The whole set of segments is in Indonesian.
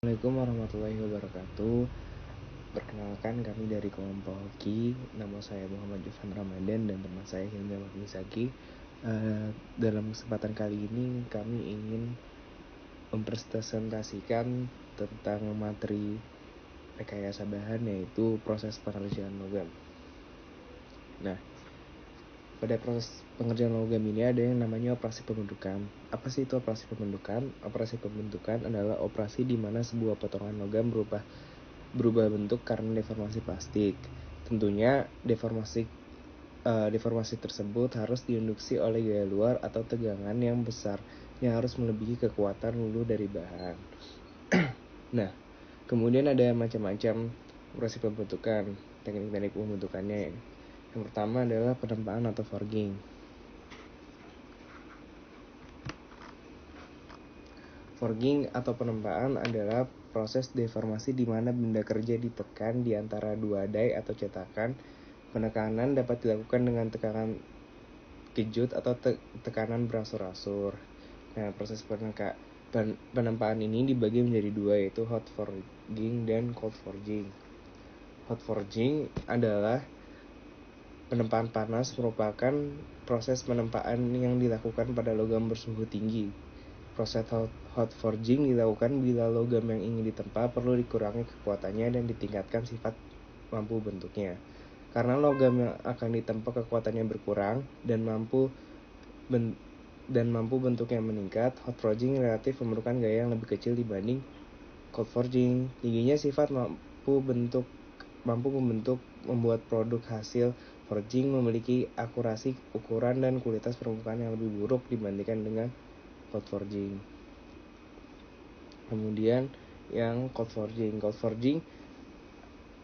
Assalamualaikum warahmatullahi wabarakatuh. Perkenalkan, kami dari kelompok Hoki. Nama saya Muhammad Jufan Ramadan dan teman saya Hilmi Misaki. Dalam kesempatan kali ini kami ingin mempresentasikan tentang materi rekayasa bahan, yaitu proses pengerjaan logam. Nah, pada proses pengerjaan logam ini ada yang namanya operasi pembentukan. Apa sih itu operasi pembentukan? Operasi pembentukan adalah operasi di mana sebuah potongan logam berubah bentuk karena deformasi plastik. Tentunya deformasi tersebut harus diinduksi oleh gaya luar atau tegangan yang besar yang harus melebihi kekuatan hulu dari bahan. Nah, kemudian ada macam-macam operasi pembentukan, teknik-teknik pembentukannya. Yang pertama adalah penempaan atau forging. Forging atau penempaan adalah proses deformasi di mana benda kerja ditekan di antara dua die atau cetakan. Penekanan dapat dilakukan dengan tekanan kejut atau tekanan berangsur-angsur. Nah, proses penempaan ini dibagi menjadi dua, yaitu hot forging dan cold forging. Hot forging adalah penempaan panas, merupakan proses penempaan yang dilakukan pada logam bersuhu tinggi. Proses hot forging dilakukan bila logam yang ingin ditempa perlu dikurangi kekuatannya dan ditingkatkan sifat mampu bentuknya. Karena logam yang akan ditempa kekuatannya berkurang dan mampu bentuknya meningkat, hot forging relatif memerlukan gaya yang lebih kecil dibanding cold forging. Tingginya sifat mampu membentuk membuat produk hasil forging memiliki akurasi ukuran dan kualitas permukaan yang lebih buruk dibandingkan dengan cold forging. Kemudian yang cold forging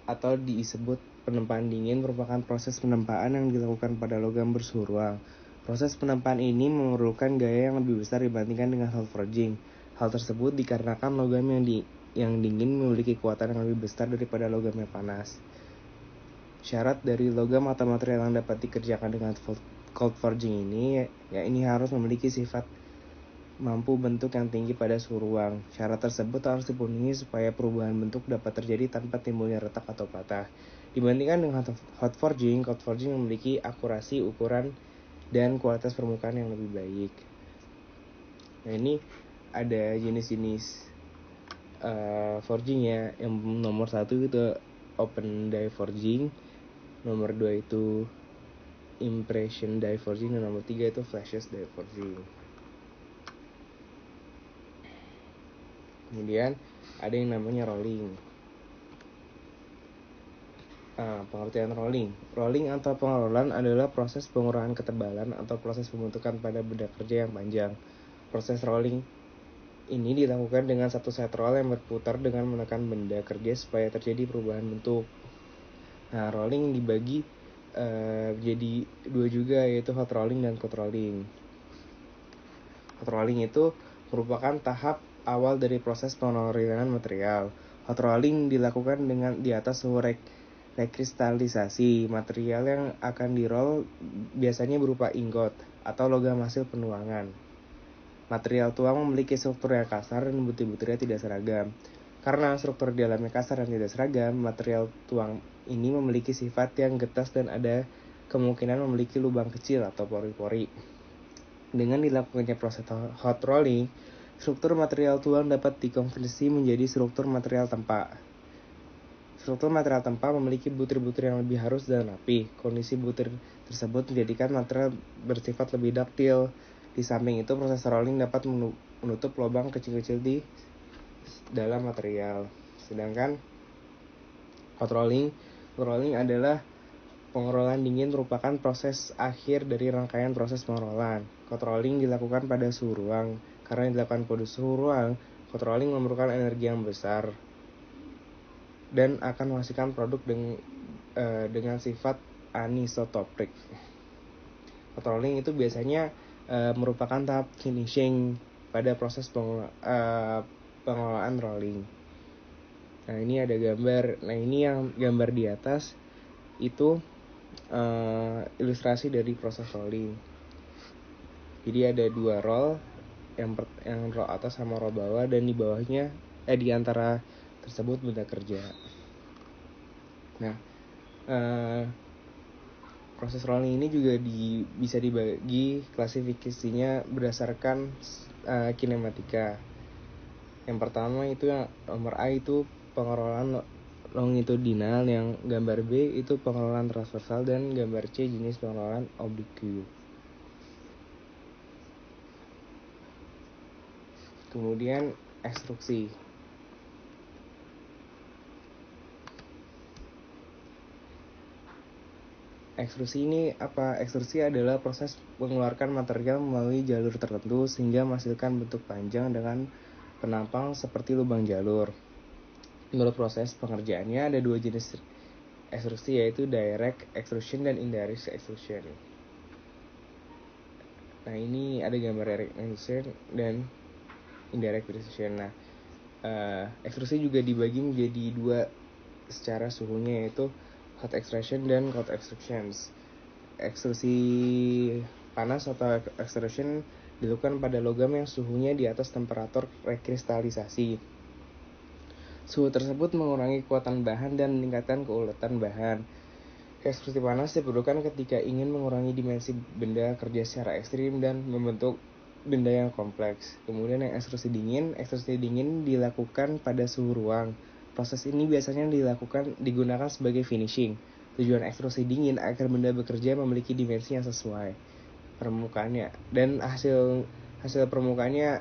atau disebut penempaan dingin merupakan proses penempaan yang dilakukan pada logam bersuhu ruang. Proses penempaan ini memerlukan gaya yang lebih besar dibandingkan dengan hot forging. Hal tersebut dikarenakan logam yang dingin memiliki kekuatan yang lebih besar daripada logam yang panas. Syarat dari logam atau material yang dapat dikerjakan dengan cold forging ini harus memiliki sifat mampu bentuk yang tinggi pada suhu ruang. Syarat tersebut harus dipenuhi supaya perubahan bentuk dapat terjadi tanpa timbulnya retak atau patah. Dibandingkan dengan hot forging, cold forging memiliki akurasi ukuran dan kualitas permukaan yang lebih baik. Nah, ini ada jenis-jenis forging ya. Yang nomor 1 itu open die forging, nomor 2 itu impression die forging, dan nomor 3 itu flashes die forging. Kemudian ada yang namanya rolling. Pengertian rolling atau pengerolan adalah proses pengurangan ketebalan atau proses pembentukan pada benda kerja yang panjang. Proses rolling ini dilakukan dengan satu set roll yang berputar dengan menekan benda kerja supaya terjadi perubahan bentuk. Nah, rolling dibagi jadi dua juga, yaitu hot rolling dan cold rolling. Hot rolling itu merupakan tahap awal dari proses pengerolingan material. Hot rolling dilakukan di atas suhu rekristalisasi. Material yang akan di-roll biasanya berupa ingot atau logam hasil penuangan. Material tuang memiliki struktur yang kasar dan butir-butirnya tidak seragam. Karena struktur di dalamnya kasar dan tidak seragam, material tuang ini memiliki sifat yang getas dan ada kemungkinan memiliki lubang kecil atau pori-pori. Dengan dilakukannya proses hot rolling, struktur material tuang dapat dikonversi menjadi struktur material tempa. Struktur material tempa memiliki butir-butir yang lebih halus dan rapi. Kondisi butir tersebut menjadikan material bersifat lebih daktil. Di samping itu, proses rolling dapat menutup lubang kecil-kecil di dalam material. Sedangkan hot rolling adalah pengerolan dingin, merupakan proses akhir dari rangkaian proses pengerolan. Hot rolling dilakukan pada suhu ruang. Karena dilakukan pada suhu ruang, hot rolling memerlukan energi yang besar dan akan menghasilkan produk dengan sifat anisotropik. Hot rolling itu biasanya merupakan tahap finishing pada proses pengelolaan rolling. Nah, ini ada gambar. Nah, ini yang gambar di atas itu ilustrasi dari proses rolling. Jadi ada dua roll, yang roll atas sama roll bawah, dan di bawahnya di antara tersebut benda kerja. Nah, proses rolling ini juga bisa dibagi klasifikasinya berdasarkan kinematika. Yang pertama itu yang nomor A itu pengerolan longitudinal, yang gambar B itu pengerolan transversal, dan gambar C jenis pengerolan oblique. Kemudian ekstruksi. Ekstrusi ini apa? Ekstrusi adalah proses mengeluarkan material melalui jalur tertentu sehingga menghasilkan bentuk panjang dengan penampang seperti lubang jalur. Menurut proses pengerjaannya ada dua jenis ekstrusi, yaitu direct extrusion dan indirect extrusion. Nah, ini ada gambar direct extrusion dan indirect extrusion. Nah, ekstrusi juga dibagi menjadi dua secara suhunya, yaitu hot extrusion dan cold extrusions. Ekstrusi panas atau extrusion dilakukan pada logam yang suhunya di atas temperatur rekristalisasi. Suhu tersebut mengurangi kekuatan bahan dan meningkatkan keuletan bahan. Ekstrusi panas diperlukan ketika ingin mengurangi dimensi benda kerja secara ekstrim dan membentuk benda yang kompleks. Kemudian yang ekstrusi dingin dilakukan pada suhu ruang. Proses ini biasanya digunakan sebagai finishing. Tujuan ekstrusi dingin agar benda bekerja memiliki dimensi yang sesuai permukaannya, dan hasil permukaannya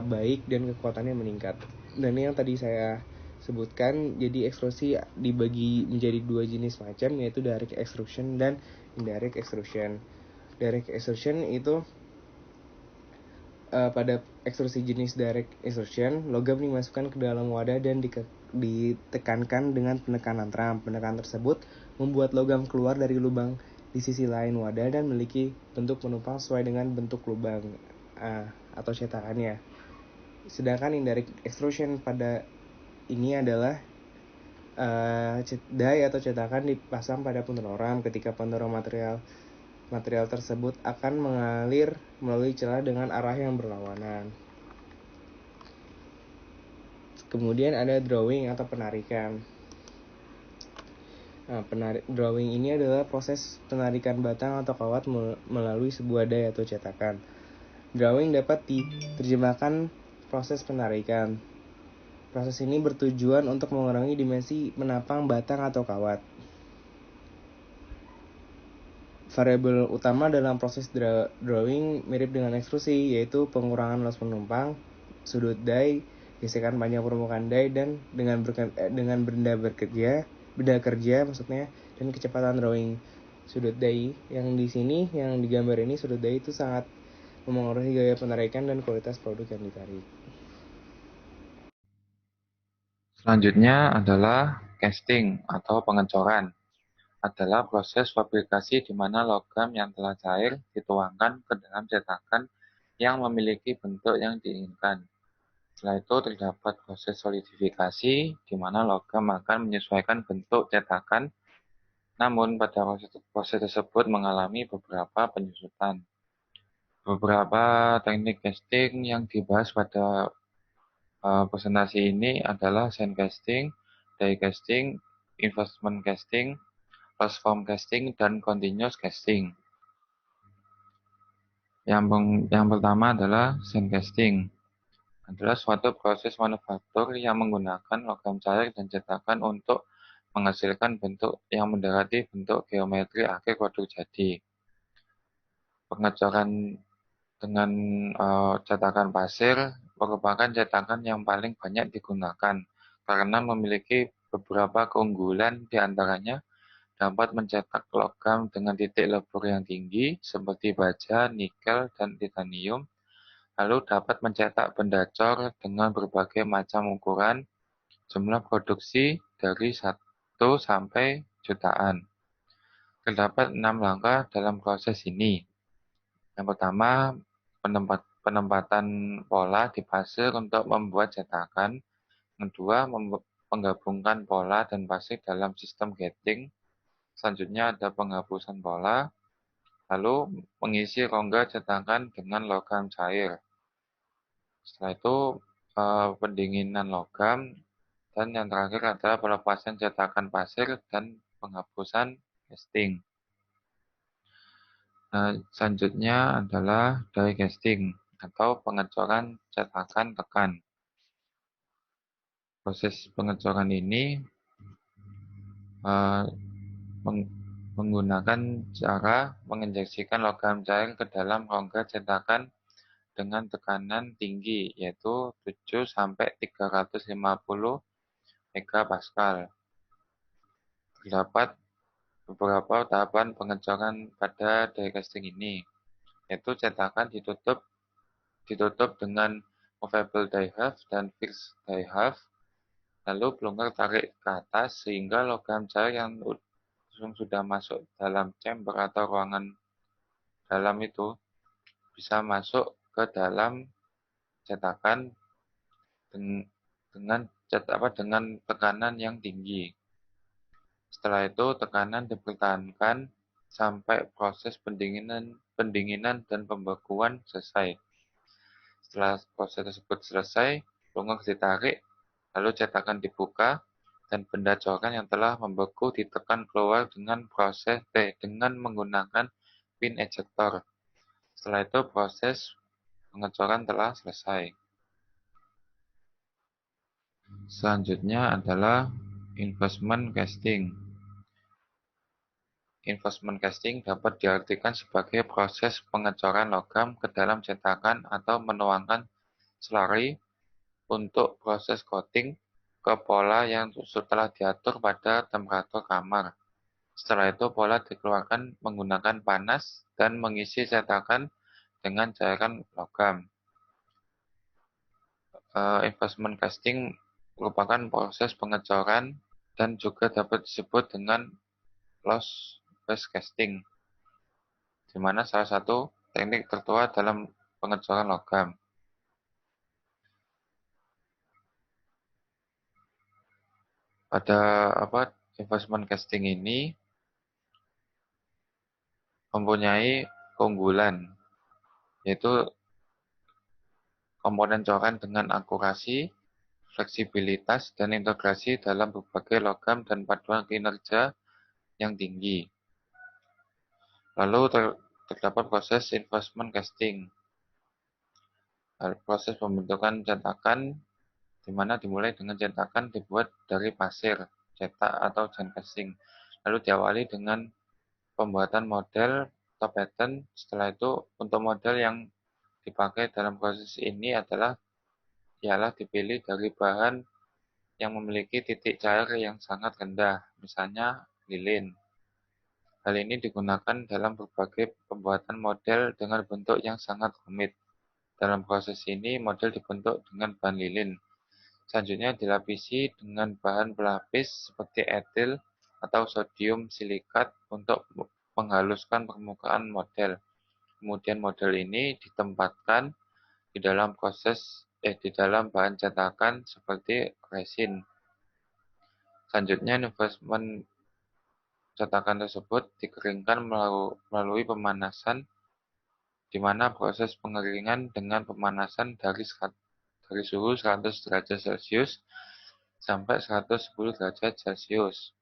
baik dan kekuatannya meningkat. Dan yang tadi saya sebutkan, jadi ekstrusi dibagi menjadi dua jenis macam, yaitu direct extrusion dan indirect extrusion. Direct extrusion itu pada ekstrusi jenis direct extrusion, logam dimasukkan ke dalam wadah dan ditekankan dengan penekanan RAM. Penekanan tersebut membuat logam keluar dari lubang di sisi lain wadah dan memiliki bentuk penumpang sesuai dengan bentuk lubang atau cetakannya. Sedangkan indirect extrusion pada ini adalah die atau cetakan dipasang pada pendorong RAM. Ketika pendorong material tersebut akan mengalir melalui celah dengan arah yang berlawanan. Kemudian ada drawing atau penarikan. Nah, drawing ini adalah proses penarikan batang atau kawat melalui sebuah die atau cetakan. Drawing dapat diterjemahkan proses penarikan. Proses ini bertujuan untuk mengurangi dimensi menapang batang atau kawat. Variabel utama dalam proses drawing mirip dengan ekstrusi, yaitu pengurangan loss penumpang, sudut die, gesekan panjang permukaan die, dan dengan benda kerja maksudnya, dan kecepatan drawing. Sudut die yang di sini, yang digambar ini, sudut die itu sangat memengaruhi gaya penarikan dan kualitas produk yang ditarik. Selanjutnya adalah casting atau pengecoran. Adalah proses fabrikasi di mana logam yang telah cair dituangkan ke dalam cetakan yang memiliki bentuk yang diinginkan. Setelah itu terdapat proses solidifikasi di mana logam akan menyesuaikan bentuk cetakan, namun pada proses tersebut mengalami beberapa penyusutan. Beberapa teknik casting yang dibahas pada presentasi ini adalah sand casting, die casting, investment casting, transform casting, dan continuous casting. Yang pertama adalah sand casting. Adalah suatu proses manufaktur yang menggunakan logam cair dan cetakan untuk menghasilkan bentuk yang mendekati bentuk geometri akhir produk jadi. Pengecoran dengan cetakan pasir merupakan cetakan yang paling banyak digunakan karena memiliki beberapa keunggulan, diantaranya dapat mencetak logam dengan titik lebur yang tinggi seperti baja, nikel, dan titanium, lalu dapat mencetak benda cor dengan berbagai macam ukuran, jumlah produksi dari 1 sampai jutaan. Terdapat 6 langkah dalam proses ini. Yang pertama, penempatan pola di pasir untuk membuat cetakan. Kedua, menggabungkan pola dan pasir dalam sistem gating. Selanjutnya ada penghapusan pola. Lalu mengisi rongga cetakan dengan logam cair. Setelah itu pendinginan logam, dan yang terakhir adalah pelepasan cetakan pasir dan penghapusan casting. Nah, selanjutnya adalah die casting atau pengecoran cetakan tekan. Proses pengecoran ini uh, menggunakan cara menginjeksikan logam cair ke dalam rongga cetakan dengan tekanan tinggi, yaitu 7 sampai 350 megapascal. Terdapat beberapa tahapan pengecoran pada die casting ini, yaitu cetakan ditutup dengan movable die half dan fixed die half, lalu pelungker tarik ke atas sehingga logam cair yang sudah masuk dalam chamber atau ruangan dalam itu bisa masuk ke dalam cetakan dengan tekanan yang tinggi. Setelah itu tekanan dipertahankan sampai proses pendinginan dan pembekuan selesai. Setelah proses tersebut selesai, pelungker ditarik, lalu cetakan dibuka, dan benda coran yang telah membeku ditekan keluar dengan menggunakan pin ejector. Setelah itu proses pengecoran telah selesai. Selanjutnya adalah investment casting. Investment casting dapat diartikan sebagai proses pengecoran logam ke dalam cetakan atau menuangkan slurry untuk proses coating ke pola yang setelah diatur pada temperatur kamar. Setelah itu pola dikeluarkan menggunakan panas dan mengisi cetakan dengan cairan logam. Investment casting merupakan proses pengecoran dan juga dapat disebut dengan loss base casting, di mana salah satu teknik tertua dalam pengecoran logam. Pada investment casting ini mempunyai keunggulan, yaitu komponen coran dengan akurasi, fleksibilitas, dan integrasi dalam berbagai logam dan paduan kinerja yang tinggi. Lalu terdapat proses investment casting. Proses pembentukan cetakan di mana dimulai dengan cetakan dibuat dari pasir, cetak atau jan casting. Lalu diawali dengan pembuatan model atau pattern. Setelah itu untuk model yang dipakai dalam proses ini ialah dipilih dari bahan yang memiliki titik cair yang sangat rendah, misalnya lilin. Hal ini digunakan dalam berbagai pembuatan model dengan bentuk yang sangat rumit. Dalam proses ini, model dibentuk dengan bahan lilin. Selanjutnya dilapisi dengan bahan pelapis seperti etil atau sodium silikat untuk menghaluskan permukaan model. Kemudian model ini ditempatkan di dalam bahan cetakan seperti resin. Selanjutnya investment cetakan tersebut dikeringkan melalui pemanasan, di mana proses pengeringan dengan pemanasan dari suhu 100 derajat Celcius sampai 110 derajat Celcius.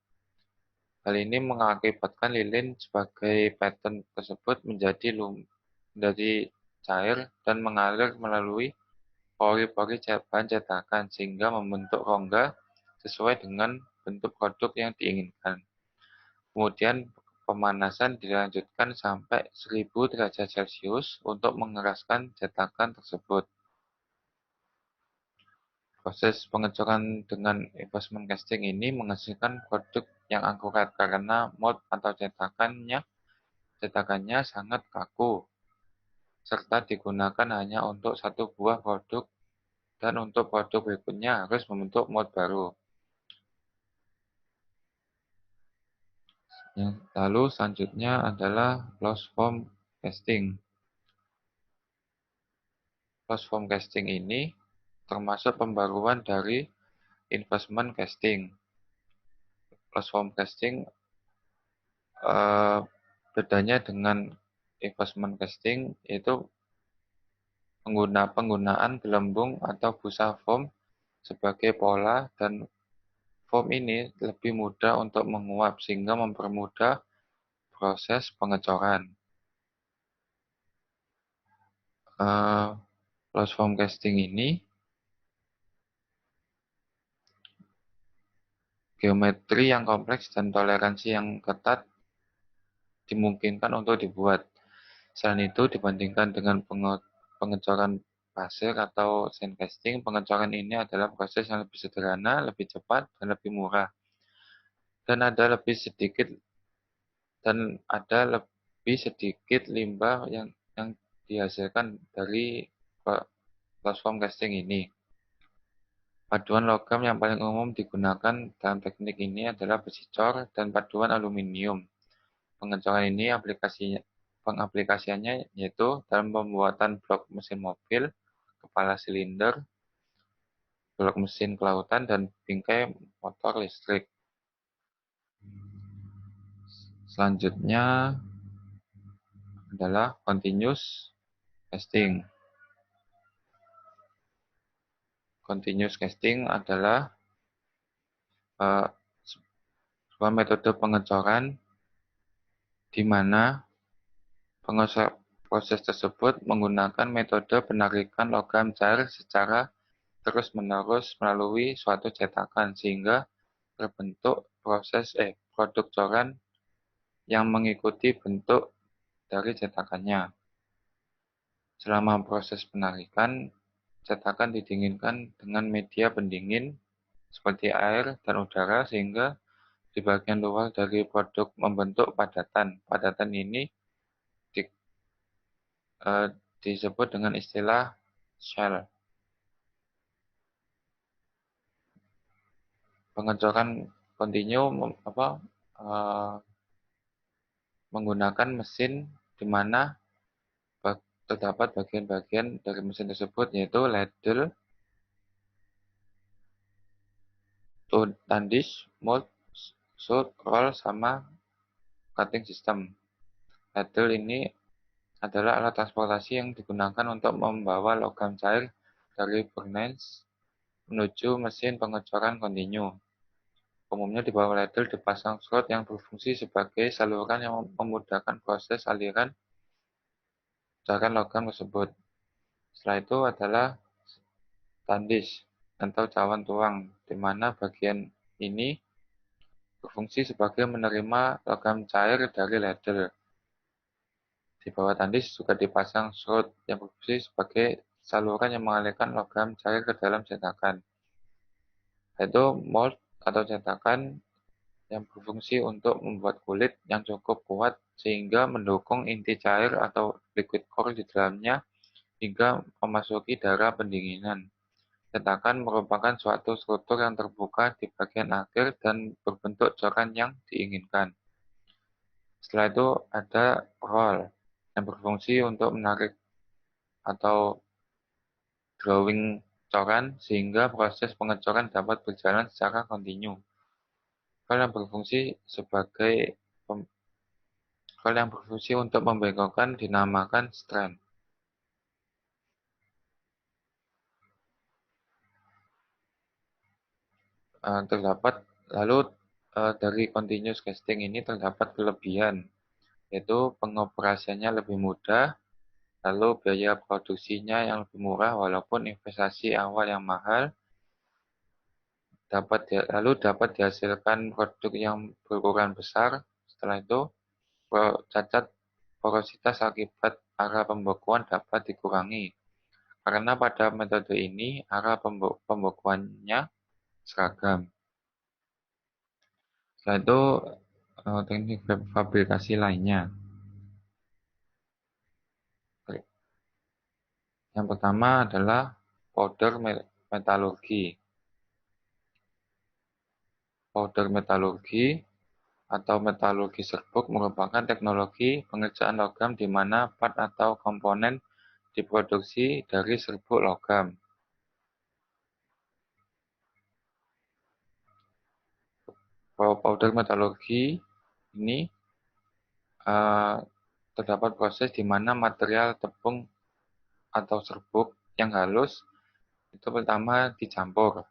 Hal ini mengakibatkan lilin sebagai pattern tersebut menjadi cair dan mengalir melalui pori-pori bahan cetakan sehingga membentuk rongga sesuai dengan bentuk produk yang diinginkan. Kemudian pemanasan dilanjutkan sampai 1000 derajat Celcius untuk mengeraskan cetakan tersebut. Proses pengecoran dengan investment casting ini menghasilkan produk yang akurat karena mold atau cetakannya sangat kaku, serta digunakan hanya untuk satu buah produk dan untuk produk berikutnya harus membentuk mold baru. Lalu selanjutnya adalah closed form casting. Closed form casting ini termasuk pembaruan dari investment casting. Closed form casting bedanya dengan investment casting yaitu penggunaan gelembung atau busa foam sebagai pola, dan foam ini lebih mudah untuk menguap sehingga mempermudah proses pengecoran. Closed form casting ini geometri yang kompleks dan toleransi yang ketat dimungkinkan untuk dibuat. Selain itu, dibandingkan dengan pengecoran pasir atau sandcasting, pengecoran ini adalah proses yang lebih sederhana, lebih cepat, dan lebih murah. Dan ada lebih sedikit limbah yang dihasilkan dari closed form casting ini. Paduan logam yang paling umum digunakan dalam teknik ini adalah besi cor dan paduan aluminium. Pengecoran ini pengaplikasiannya yaitu dalam pembuatan blok mesin mobil, kepala silinder, blok mesin kelautan, dan bingkai motor listrik. Selanjutnya adalah continuous casting. Continuous casting adalah sebuah metode pengecoran di mana proses tersebut menggunakan metode penarikan logam cair secara terus-menerus melalui suatu cetakan sehingga terbentuk produk coran yang mengikuti bentuk dari cetakannya. Selama proses penarikan, cetakan didinginkan dengan media pendingin seperti air dan udara sehingga di bagian luar dari produk membentuk padatan. Padatan ini disebut dengan istilah shell. Pengecoran kontinu menggunakan mesin di mana terdapat bagian-bagian dari mesin tersebut yaitu ladle, tundish, mold, sort, roll, sama cutting system. Ladle ini adalah alat transportasi yang digunakan untuk membawa logam cair dari furnace menuju mesin pengecoran kontinu. Umumnya di bawah ladle dipasang slot yang berfungsi sebagai saluran yang memudahkan proses aliran coran logam tersebut. Setelah itu adalah tundish atau cawan tuang, di mana bagian ini berfungsi sebagai menerima logam cair dari ladle. Di bawah tundish juga dipasang slot yang berfungsi sebagai saluran yang mengalirkan logam cair ke dalam cetakan. Yaitu mold atau cetakan yang berfungsi untuk membuat kulit yang cukup kuat sehingga mendukung inti cair atau liquid core di dalamnya hingga memasuki daerah pendinginan. Cetakan merupakan suatu struktur yang terbuka di bagian akhir dan berbentuk coran yang diinginkan. Setelah itu ada roll yang berfungsi untuk menarik atau drawing coran sehingga proses pengecoran dapat berjalan secara kontinu. Roll yang berfungsi untuk membengkokkan dinamakan strand. Dari continuous casting ini terdapat kelebihan, yaitu pengoperasiannya lebih mudah, lalu biaya produksinya yang lebih murah walaupun investasi awal yang mahal, lalu dapat dihasilkan produk yang berukuran besar. Setelah itu, cacat porositas akibat arah pembekuan dapat dikurangi, karena pada metode ini arah pembekuannya seragam. Setelah itu, teknik fabrikasi lainnya. Yang pertama adalah powder metalurgi. Powder metalurgi atau metalurgi serbuk merupakan teknologi pengerjaan logam di mana part atau komponen diproduksi dari serbuk logam. Powder metalurgi ini terdapat proses di mana material tepung atau serbuk yang halus itu pertama dicampur.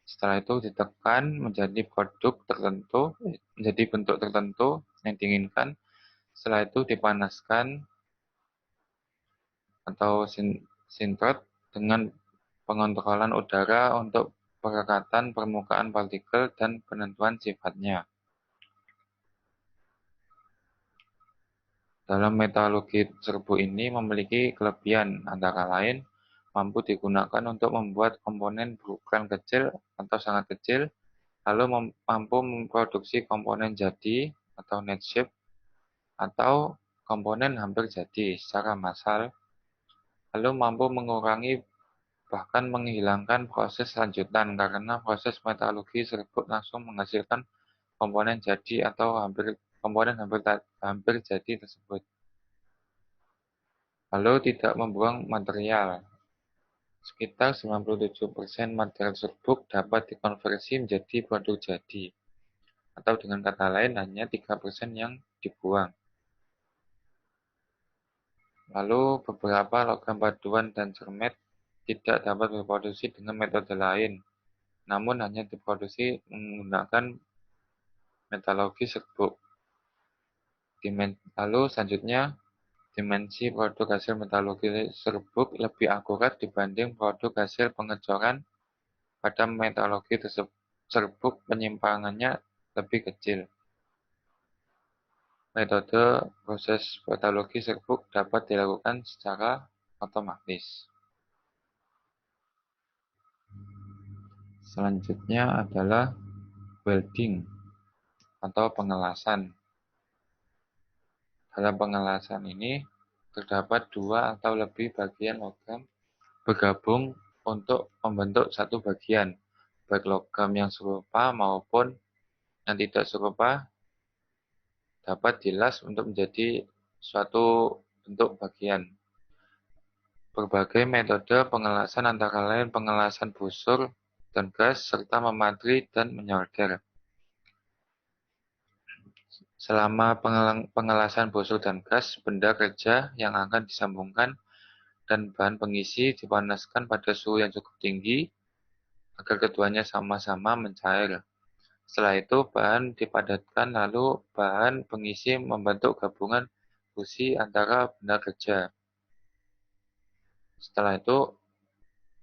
Setelah itu ditekan menjadi menjadi bentuk tertentu yang diinginkan. Setelah itu dipanaskan atau sintrot dengan pengontrolan udara untuk perekatan permukaan partikel dan penentuan sifatnya. Dalam metalurgi serbuk ini memiliki kelebihan, antara lain mampu digunakan untuk membuat komponen berukuran kecil atau sangat kecil, lalu mampu memproduksi komponen jadi atau net shape, atau komponen hampir jadi secara massal, lalu mampu mengurangi bahkan menghilangkan proses lanjutan karena proses metalurgi serbuk langsung menghasilkan komponen jadi atau hampir jadi tersebut. Lalu tidak membuang material. Sekitar 97% material serbuk dapat dikonversi menjadi produk jadi. Atau dengan kata lain hanya 3% yang dibuang. Lalu beberapa logam paduan dan cermet tidak dapat diproduksi dengan metode lain, namun hanya diproduksi menggunakan metalurgi serbuk. Lalu selanjutnya, dimensi produk hasil metalurgi serbuk lebih akurat dibanding produk hasil pengecoran. Pada metalurgi serbuk penyimpangannya lebih kecil. Metode proses metalurgi serbuk dapat dilakukan secara otomatis. Selanjutnya adalah welding atau pengelasan. Dalam pengelasan ini terdapat 2 atau lebih bagian logam bergabung untuk membentuk satu bagian, baik logam yang serupa maupun yang tidak serupa dapat dilas untuk menjadi suatu bentuk bagian. Berbagai metode pengelasan antara lain pengelasan busur dan gas serta mematri dan menyolder. Selama pengelasan busur dan gas, benda kerja yang akan disambungkan dan bahan pengisi dipanaskan pada suhu yang cukup tinggi agar keduanya sama-sama mencair. Setelah itu bahan dipadatkan lalu bahan pengisi membentuk gabungan fusi antara benda kerja. Setelah itu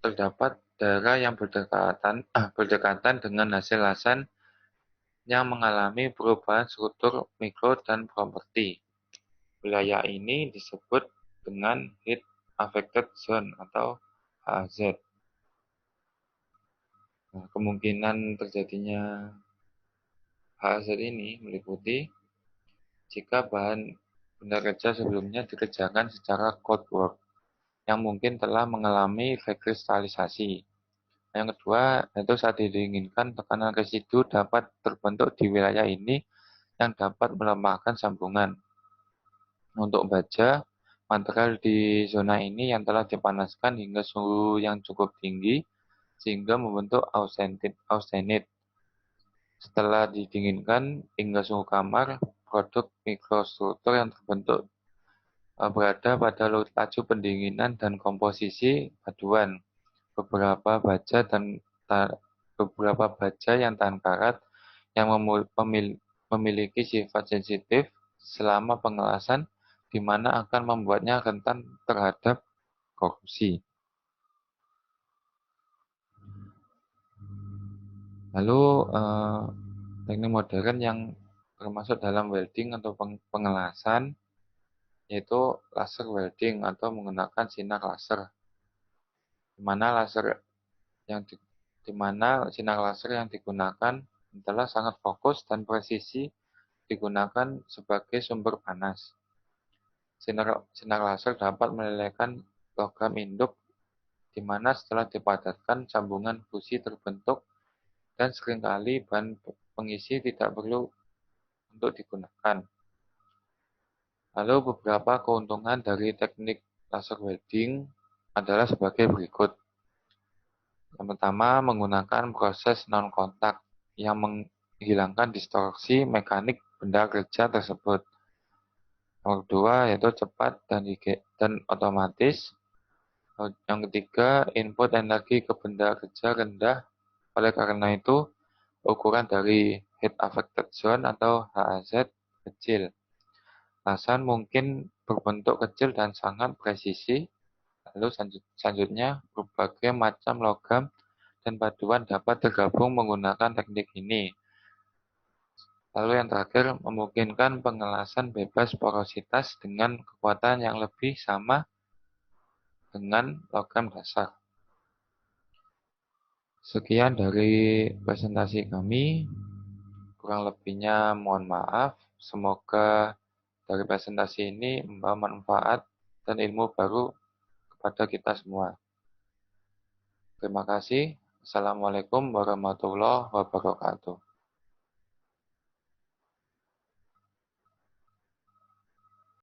terdapat daerah yang berdekatan dengan hasil lasan yang mengalami perubahan struktur mikro dan properti. Wilayah ini disebut dengan Heat Affected Zone atau HAZ. Nah, kemungkinan terjadinya HAZ ini meliputi jika bahan benda kerja sebelumnya dikerjakan secara cold work yang mungkin telah mengalami rekristalisasi. Yang kedua, yaitu saat diinginkan tekanan residu dapat terbentuk di wilayah ini yang dapat melemahkan sambungan. Untuk baja, material di zona ini yang telah dipanaskan hingga suhu yang cukup tinggi sehingga membentuk austenit. Setelah didinginkan hingga suhu kamar, produk mikrostruktur yang terbentuk berada pada laju pendinginan dan komposisi paduan. Beberapa baja yang tahan karat yang memiliki sifat sensitif selama pengelasan, di mana akan membuatnya rentan terhadap korupsi. Lalu teknik modern yang termasuk dalam welding atau pengelasan yaitu laser welding atau menggunakan sinar laser. Di mana sinar laser yang digunakan adalah sangat fokus dan presisi digunakan sebagai sumber panas. Sinar laser dapat melelehkan logam induk di mana setelah dipadatkan sambungan fusi terbentuk dan seringkali bahan pengisi tidak perlu untuk digunakan. Lalu beberapa keuntungan dari teknik laser welding adalah sebagai berikut. Yang pertama, menggunakan proses non-kontak yang menghilangkan distorsi mekanik benda kerja tersebut. Yang kedua, yaitu cepat dan otomatis. Yang ketiga, input energi ke benda kerja rendah. Oleh karena itu, ukuran dari heat affected zone atau HAZ kecil. Lasan mungkin berbentuk kecil dan sangat presisi. Lalu selanjutnya, berbagai macam logam dan paduan dapat tergabung menggunakan teknik ini. Lalu yang terakhir, memungkinkan pengelasan bebas porositas dengan kekuatan yang lebih sama dengan logam dasar. Sekian dari presentasi kami. Kurang lebihnya mohon maaf. Semoga dari presentasi ini membawa manfaat dan ilmu baru kepada kita semua. Terima kasih. Assalamualaikum warahmatullahi wabarakatuh.